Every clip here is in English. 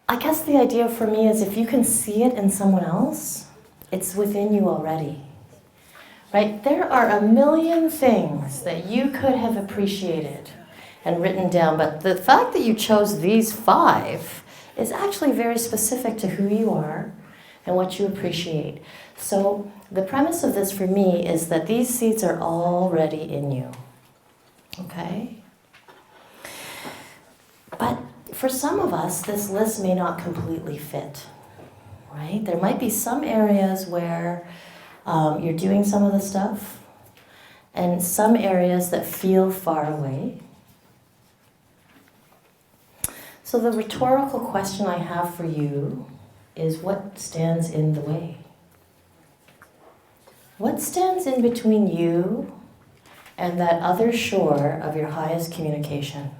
I guess the idea for me is if you can see it in someone else, it's within you already. Right? There are a million things that you could have appreciated and written down, but the fact that you chose these 5 is actually very specific to who you are and what you appreciate. So the premise of this for me is that these seeds are already in you. Okay? But for some of us, this list may not completely fit, right? There might be some areas where you're doing some of the stuff, and some areas that feel far away. So the rhetorical question I have for you is, what stands in the way? What stands in between you and that other shore of your highest communication?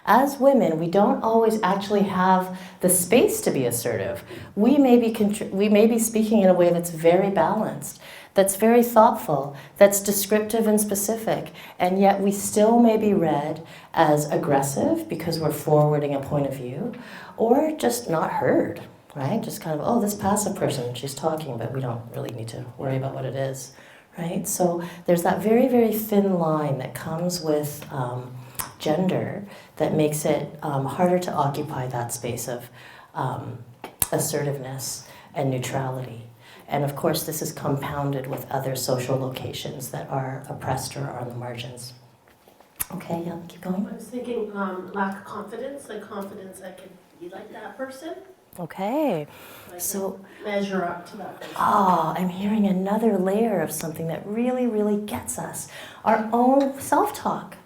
As women, we don't always actually have the space to be assertive. We may be speaking in a way that's very balanced, that's very thoughtful, that's descriptive and specific, and yet we still may be read as aggressive because we're forwarding a point of view, or just not heard, right? Just kind of, oh, this passive person, she's talking, but we don't really need to worry about what it is, right? So there's that very, very thin line that comes with gender that makes it harder to occupy that space of assertiveness and neutrality. And of course, this is compounded with other social locations that are oppressed or are on the margins. Okay, yeah, keep going. I was thinking lack of confidence, like confidence I could be like that person. Okay, Like so measure up to that person. I'm hearing another layer of something that really, really gets us. Our own self-talk.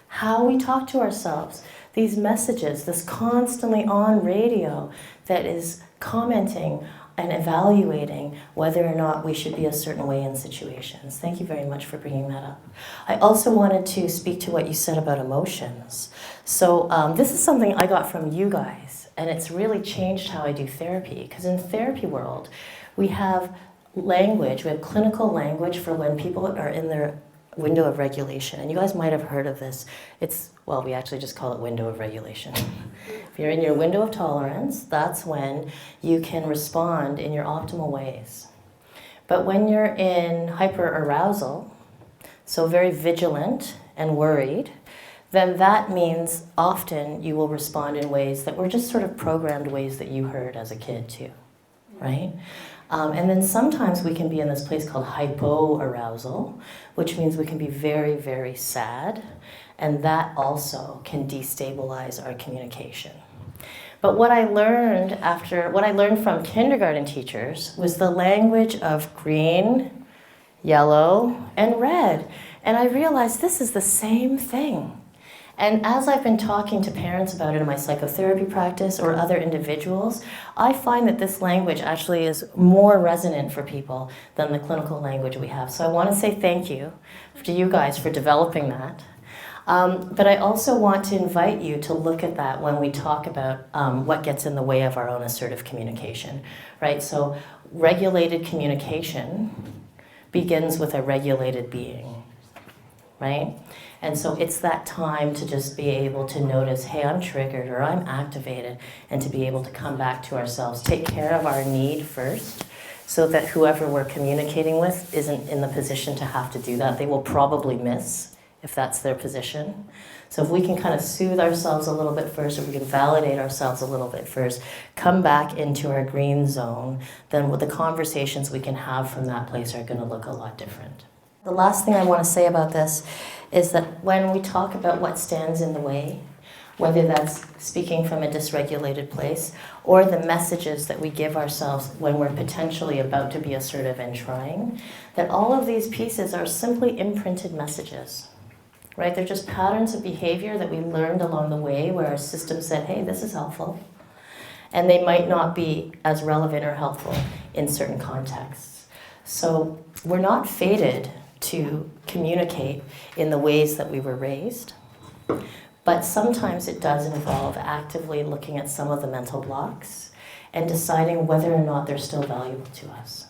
How we talk to ourselves, these messages, this constantly on radio that is commenting and evaluating whether or not we should be a certain way in situations. Thank you very much for bringing that up. I also wanted to speak to what you said about emotions. So this is something I got from you guys, and it's really changed how I do therapy, because in the therapy world, we have language, we have clinical language for when people are in their window of regulation. And you guys might have heard of this. Well, we actually just call it window of regulation. If you're in your window of tolerance, that's when you can respond in your optimal ways. But when you're in hyperarousal, so very vigilant and worried, then that means often you will respond in ways that were just sort of programmed ways that you heard as a kid too, right? And then sometimes we can be in this place called hypoarousal, which means we can be very, very sad, and that also can destabilize our communication. But what I learned from kindergarten teachers was the language of green, yellow, and red. And I realized this is the same thing. And as I've been talking to parents about it in my psychotherapy practice or other individuals, I find that this language actually is more resonant for people than the clinical language we have. So I want to say thank you to you guys for developing that. But I also want to invite you to look at that when we talk about what gets in the way of our own assertive communication, right? So regulated communication begins with a regulated being, right? And so it's that time to just be able to notice, hey, I'm triggered or I'm activated, and to be able to come back to ourselves, take care of our need first, so that whoever we're communicating with isn't in the position to have to do that. They will probably miss if that's their position. So if we can kind of soothe ourselves a little bit first, if we can validate ourselves a little bit first, come back into our green zone, then with the conversations we can have from that place are going to look a lot different. The last thing I want to say about this is that when we talk about what stands in the way, whether that's speaking from a dysregulated place or the messages that we give ourselves when we're potentially about to be assertive and trying, that all of these pieces are simply imprinted messages, right? They're just patterns of behavior that we learned along the way where our system said, hey, this is helpful. And they might not be as relevant or helpful in certain contexts. So we're not fated to communicate in the ways that we were raised, but sometimes it does involve actively looking at some of the mental blocks and deciding whether or not they're still valuable to us.